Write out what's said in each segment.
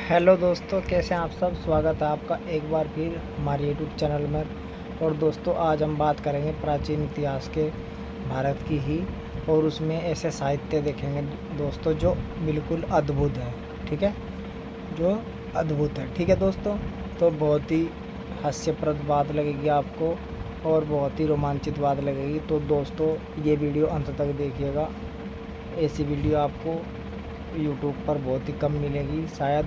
Hello दोस्तों, कैसे हैं आप सब। स्वागत है आपका एक बार फिर हमारे यूट्यूब चैनल में। और दोस्तों, आज हम बात करेंगे प्राचीन इतिहास के भारत की ही, और उसमें ऐसे साहित्य देखेंगे दोस्तों जो बिल्कुल अद्भुत है। ठीक है, जो अद्भुत है। ठीक है दोस्तों, तो बहुत ही हास्यप्रद बात लगेगी आपको और बहुत ही रोमांचित बात लगेगी। तो दोस्तों, ये वीडियो अंत तक देखिएगा। ऐसी वीडियो आपको यूट्यूब पर बहुत ही कम मिलेगी, शायद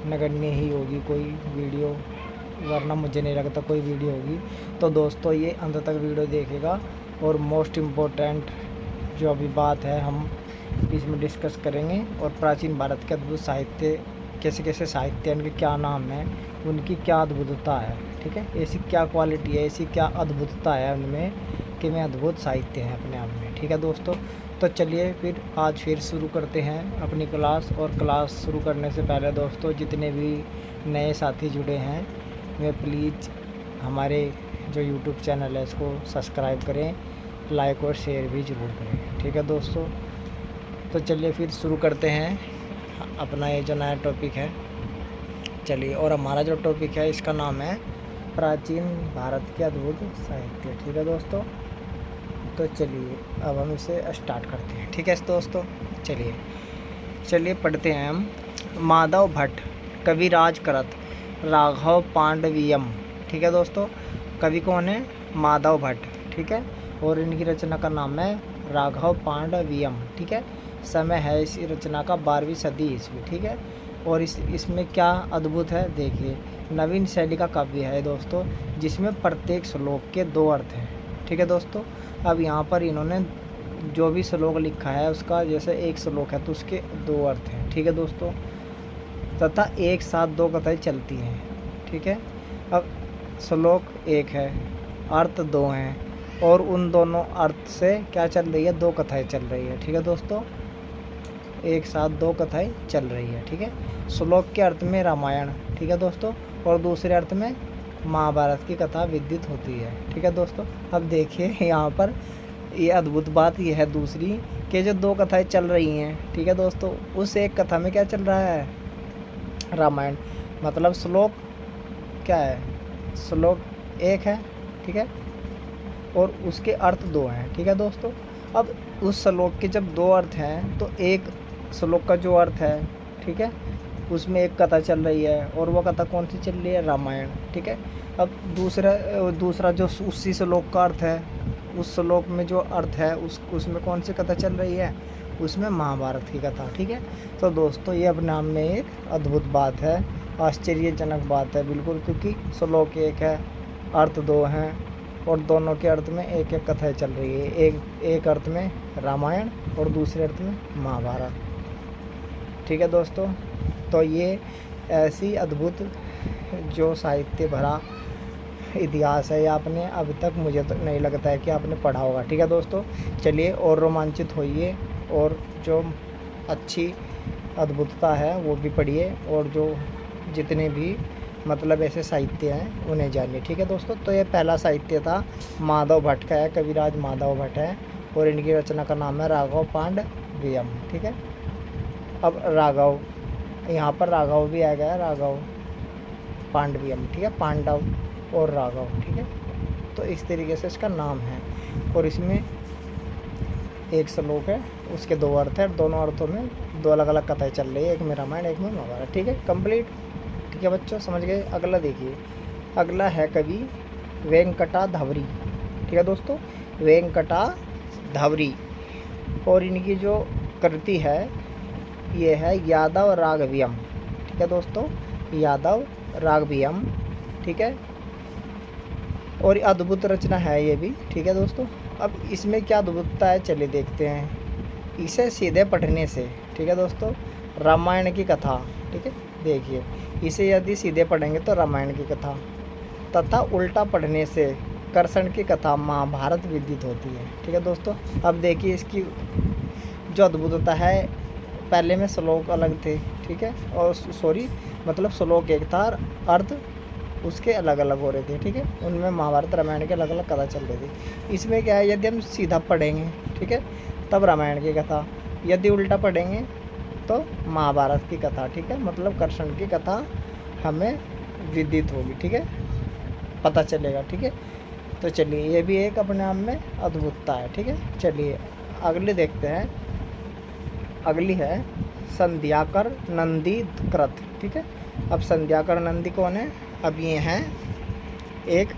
नगण्य ही होगी कोई वीडियो, वरना मुझे नहीं लगता कोई वीडियो होगी। तो दोस्तों, ये अंत तक वीडियो देखेगा और मोस्ट इम्पोर्टेंट जो अभी बात है हम इसमें डिस्कस करेंगे। और प्राचीन भारत के अद्भुत साहित्य, कैसे कैसे साहित्य, उनके क्या नाम हैं, उनकी क्या अद्भुतता है। ठीक है, ऐसी क्या क्वालिटी है, ऐसी क्या अद्भुतता है उनमें कि मैं अद्भुत साहित्य हैं अपने आप में। ठीक है दोस्तों, तो चलिए आज फिर शुरू करते हैं अपनी क्लास। और क्लास शुरू करने से पहले दोस्तों, जितने भी नए साथी जुड़े हैं वे प्लीज़ हमारे जो यूट्यूब चैनल है इसको सब्सक्राइब करें, लाइक और शेयर भी ज़रूर करें। ठीक है दोस्तों, तो चलिए फिर शुरू करते हैं अपना ये जो नया टॉपिक है। चलिए, और हमारा जो टॉपिक है इसका नाम है प्राचीन भारत के अद्भुत साहित्य। ठीक है दोस्तों, तो चलिए अब हम इसे स्टार्ट करते हैं। ठीक है दोस्तों, चलिए पढ़ते हैं हम। माधव भट्ट, कविराज करत, राघव पांडवियम। ठीक है दोस्तों, कवि कौन है? माधव भट्ट। ठीक है, और इनकी रचना का नाम है राघव पांडवियम। ठीक है, समय है इस रचना का 12वीं सदी ईस्वी। ठीक है, और इसमें क्या अद्भुत है देखिए, नवीन शैली का काव्य है दोस्तों, जिसमें प्रत्येक श्लोक के 2 अर्थ हैं। ठीक है दोस्तों, अब यहाँ पर इन्होंने जो भी श्लोक लिखा है उसका, जैसे एक श्लोक है तो उसके 2 अर्थ हैं। ठीक है दोस्तों, तथा एक साथ 2 कथाएं चलती हैं। ठीक है, अब श्लोक 1 है, अर्थ 2 हैं, और उन दोनों अर्थ से क्या चल रही है? 2 कथाएं चल रही है। ठीक है दोस्तों, एक साथ 2 कथाएं चल रही है। ठीक है, श्लोक के अर्थ में रामायण, ठीक है दोस्तों, और दूसरे अर्थ में महाभारत की कथा विदित होती है। ठीक है दोस्तों, अब देखिए यहाँ पर ये अद्भुत बात ये है दूसरी, कि जो 2 कथाएं चल रही हैं, ठीक है दोस्तों, उस एक कथा में क्या चल रहा है? रामायण। मतलब श्लोक क्या है? श्लोक 1 है, ठीक है, और उसके अर्थ 2 हैं। ठीक है दोस्तों, अब उस श्लोक के जब 2 अर्थ हैं तो एक श्लोक का जो अर्थ है, ठीक है, उसमें एक कथा चल रही है, और वो कथा कौन सी चल रही है? रामायण। ठीक है, अब दूसरा जो उसी श्लोक का अर्थ है, उस श्लोक में जो अर्थ है उसमें कौन सी कथा चल रही है? उसमें महाभारत की कथा। ठीक है, तो दोस्तों ये अपने आप में एक अद्भुत बात है, आश्चर्यजनक बात है बिल्कुल, क्योंकि श्लोक 1 है, अर्थ 2 हैं, और दोनों के अर्थ में एक एक कथाएँ चल रही है। एक अर्थ में रामायण और दूसरे अर्थ में महाभारत। ठीक है दोस्तों, तो ये ऐसी अद्भुत जो साहित्य भरा इतिहास है, ये आपने अभी तक, मुझे तो नहीं लगता है कि आपने पढ़ा होगा। ठीक है दोस्तों, चलिए और रोमांचित होइए, और जो अच्छी अद्भुतता है वो भी पढ़िए, और जो जितने भी मतलब ऐसे साहित्य हैं उन्हें जानिए। ठीक है दोस्तों, तो ये पहला साहित्य था, माधव भट्ट का है, कविराज माधव भट्ट है, और इनकी रचना का नाम है राघव पांडवियम। ठीक है, अब राघव, यहाँ पर राघव भी आ गया, राघव पांडवियम। ठीक है, पांडव और राघव। ठीक है, तो इस तरीके से इसका नाम है, और इसमें एक श्लोक है, उसके 2 अर्थ है, दोनों अर्थों में 2 अलग अलग कथाएं चल रही है, एक में रामायण एक में महाभारत। ठीक है, कंप्लीट। ठीक है बच्चों, समझ गए? अगला देखिए, अगला है कवि वेंकटाधवरी। ठीक है दोस्तों, वेंकटाधवरी, और इनकी जो कृति है ये है यादव राघवियम। ठीक है दोस्तों, यादव राघवियम। ठीक है, और अद्भुत रचना है ये भी। ठीक है दोस्तों, अब इसमें क्या अद्भुतता है चलिए देखते हैं। इसे सीधे पढ़ने से, ठीक है दोस्तों, रामायण की कथा, ठीक है, देखिए, इसे यदि सीधे पढ़ेंगे तो रामायण की कथा, तथा उल्टा पढ़ने से कृष्ण की कथा महाभारत विदित होती है। ठीक है दोस्तों, अब देखिए इसकी जो अद्भुतता है, पहले में श्लोक अलग थे, ठीक है, और मतलब श्लोक 1 था, अर्थ उसके अलग अलग हो रहे थे। ठीक है, उनमें महाभारत रामायण के अलग अलग कथा चल रही थी। इसमें क्या है, यदि हम सीधा पढ़ेंगे, ठीक है, तब रामायण की कथा, यदि उल्टा पढ़ेंगे दोस्तों महाभारत की कथा, ठीक है, मतलब कृष्ण की कथा हमें विदित होगी, ठीक है, पता चलेगा, ठीक है। तो चलिए ये भी एक अपने आप में अद्भुतता है, ठीक है। चलिए अगली देखते हैं। अगली है संध्याकर नंदी कृत, ठीक है। अब संध्याकर नंदी कौन है? अब ये हैं एक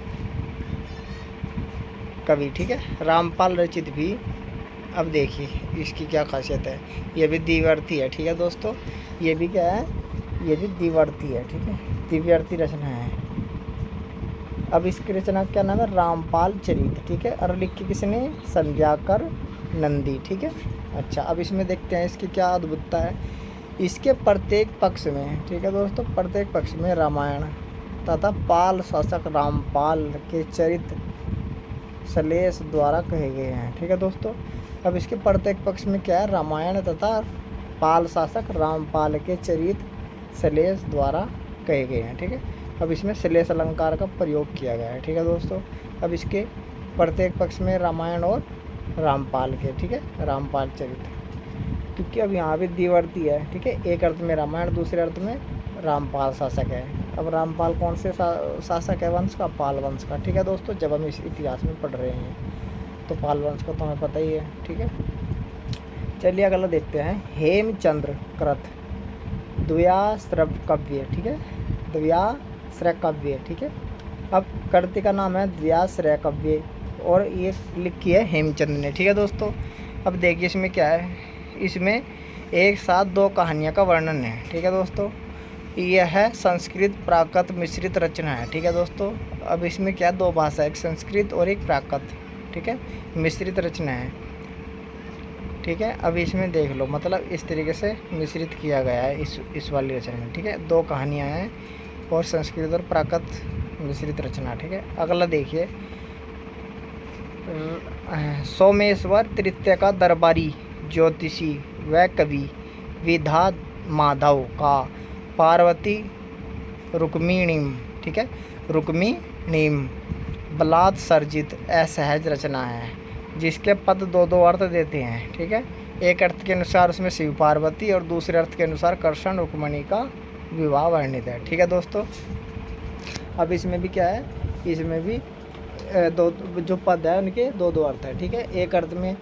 कवि, ठीक है, रामपाल रचित भी। अब देखिए इसकी क्या खासियत है, ये भी द्विवर्ती है, ठीक है दोस्तों। ये भी क्या है? ये भी द्विवर्ती है, ठीक है, द्विवर्ती रचना है। अब इसकी रचना क्या नाम है? रामपाल चरित, ठीक है, और लिखी किसने? संध्याकर नंदी, ठीक है। अच्छा, अब इसमें देखते हैं इसकी क्या अद्भुतता है। इसके प्रत्येक पक्ष में, ठीक है दोस्तों, प्रत्येक पक्ष में रामायण तथा पाल शासक रामपाल के चरित्र सलेश द्वारा कहे गए हैं, ठीक है दोस्तों। अब इसके प्रत्येक पक्ष में क्या है? रामायण तथा पाल शासक रामपाल के चरित्र सलेश द्वारा कहे गए हैं, ठीक है। अब इसमें सलेश अलंकार का प्रयोग किया गया है, ठीक है दोस्तों। अब इसके प्रत्येक पक्ष में रामायण और रामपाल के, ठीक है, रामपाल चरित्र, क्योंकि अब यहाँ भी द्विवर्ती है, ठीक है, एक अर्थ में रामायण, दूसरे अर्थ में रामपाल शासक है। अब रामपाल कौन से शासक है? वंश का, पाल वंश का, ठीक है दोस्तों। जब हम इस इतिहास में पढ़ रहे हैं तो पाल वंश का तो हमें पता ही है, ठीक है। चलिए अगला देखते हैं। हेमचंद्र कृत द्व्याश्रव्य, ठीक है, द्व्याश्रव्य, ठीक है। अब कृति का नाम है द्व्याश्रव्य और ये लिखी है हेमचंद ने, ठीक है दोस्तों। अब देखिए इसमें क्या है, इसमें एक साथ दो कहानियाँ का वर्णन है, ठीक है दोस्तों। यह है संस्कृत प्राकृत मिश्रित रचना है, ठीक है दोस्तों। अब इसमें क्या, दो भाषा, एक संस्कृत और एक प्राकृत, ठीक है, मिश्रित रचना है, ठीक है। अब इसमें देख लो, मतलब इस तरीके से मिश्रित किया गया है इस वाली रचना में, ठीक है। दो कहानियाँ हैं और संस्कृत और प्राकृत मिश्रित रचना, ठीक है। अगला देखिए, सोमेश्वर तृतीय का दरबारी ज्योतिषी व कवि विधा माधव का पार्वती रुक्मिणीम, ठीक है, रुक्मिणीम बलात् सर्जित असहज रचना है, जिसके पद दो दो अर्थ देते हैं, ठीक है। एक अर्थ के अनुसार उसमें शिव पार्वती और दूसरे अर्थ के अनुसार कृष्ण रुक्मिणी का विवाह वर्णित है, ठीक है दोस्तों। अब इसमें भी क्या है, इसमें भी दो जो पद है उनके दो दो अर्थ है, ठीक है। एक अर्थ में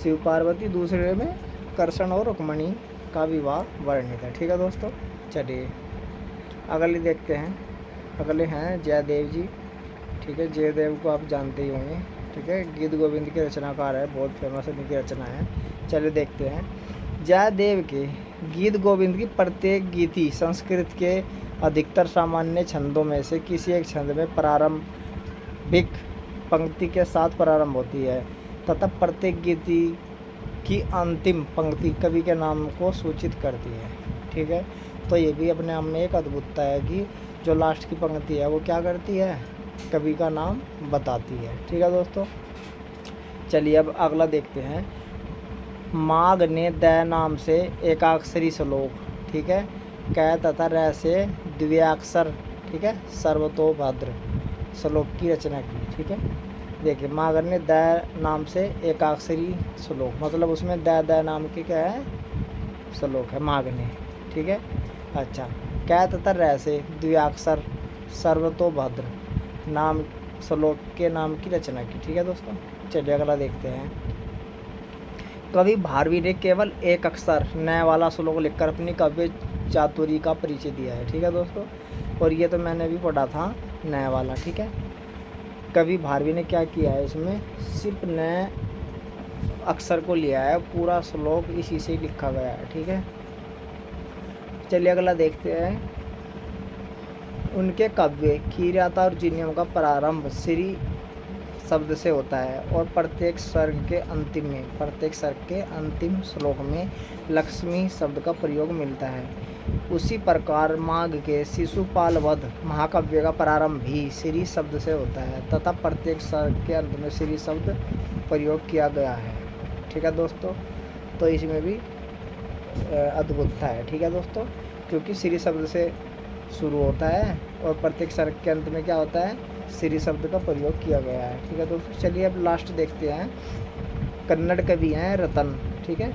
शिव पार्वती, दूसरे में कृष्ण और रुक्मिणी का विवाह वर्णित है, ठीक है दोस्तों। चलिए अगले देखते हैं। अगले हैं जयदेव जी, ठीक है। जयदेव को आप जानते ही होंगे, ठीक है, गीत गोविंद के रचनाकार है, बहुत फेमस इनकी रचना है। चलिए देखते हैं। जयदेव के गीत गोविंद की प्रत्येक गीति संस्कृत के अधिकतर सामान्य छंदों में से किसी एक छंद में प्रारंभिक पंक्ति के साथ प्रारंभ होती है तथा प्रत्येक गीति की अंतिम पंक्ति कवि के नाम को सूचित करती है, ठीक है। तो ये भी अपने आप में एक अद्भुतता है कि जो लास्ट की पंक्ति है वो क्या करती है, कवि का नाम बताती है, ठीक है दोस्तों। चलिए अब अगला देखते हैं। माघ ने द नाम से एकाक्षरी श्लोक, ठीक है, क तथा र से द्व्याक्षर, ठीक है, सर्वतोभद्र श्लोक की रचना की, ठीक है। देखिए माघ ने द नाम से एकाक्षरी श्लोक, मतलब उसमें द नाम की क्या है, श्लोक है माघ ने, ठीक है। अच्छा, क तथा र से द्व्याक्षर सर्वतोभद्र नाम श्लोक के नाम की रचना की, ठीक है दोस्तों। चलिए अगला देखते हैं। कवि भारवी ने केवल एक अक्षर नए वाला श्लोक लिखकर अपनी काव्य चातुरी का परिचय दिया है, ठीक है दोस्तों। और ये तो मैंने भी पढ़ा था नए वाला, ठीक है। कवि भारवी ने क्या किया है, इसमें सिर्फ नए अक्षर को लिया है, पूरा श्लोक इसी से लिखा गया है, ठीक है। चलिए अगला देखते हैं। उनके काव्य किराता और जिनियम का प्रारंभ श्री शब्द से होता है और प्रत्येक सर्ग के अंतिम श्लोक में लक्ष्मी शब्द का प्रयोग मिलता है। उसी प्रकार माघ के शिशुपाल वध महाकाव्य का प्रारंभ भी श्री शब्द से होता है तथा प्रत्येक सर्ग के अंत में श्री शब्द प्रयोग किया गया है, ठीक है दोस्तों। तो इसमें भी अद्भुतता है, ठीक है दोस्तों, क्योंकि श्री शब्द से शुरू होता है और प्रत्येक सर्ग के अंत में क्या होता है, श्री शब्द का प्रयोग किया गया है, ठीक है दोस्तों। चलिए अब लास्ट देखते हैं। कन्नड़ कवि हैं रतन, ठीक है,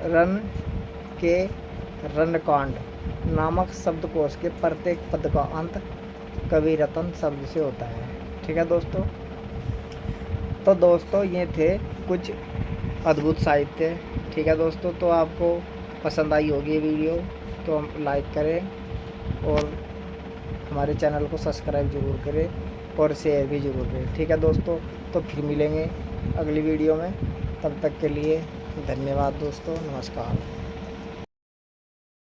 रन के रणकांड नामक शब्दकोश के प्रत्येक पद का अंत कवि रत्न शब्द से होता है। ठीक है दोस्तों, तो दोस्तों ये थे कुछ अद्भुत साहित्य। ठीक है दोस्तों, तो आपको पसंद आई होगी ये वीडियो तो लाइक करें और हमारे चैनल को सब्सक्राइब ज़रूर करें और शेयर भी ज़रूर करें। ठीक है दोस्तों, तो फिर मिलेंगे अगली वीडियो में, तब तक के लिए धन्यवाद दोस्तों, नमस्कार।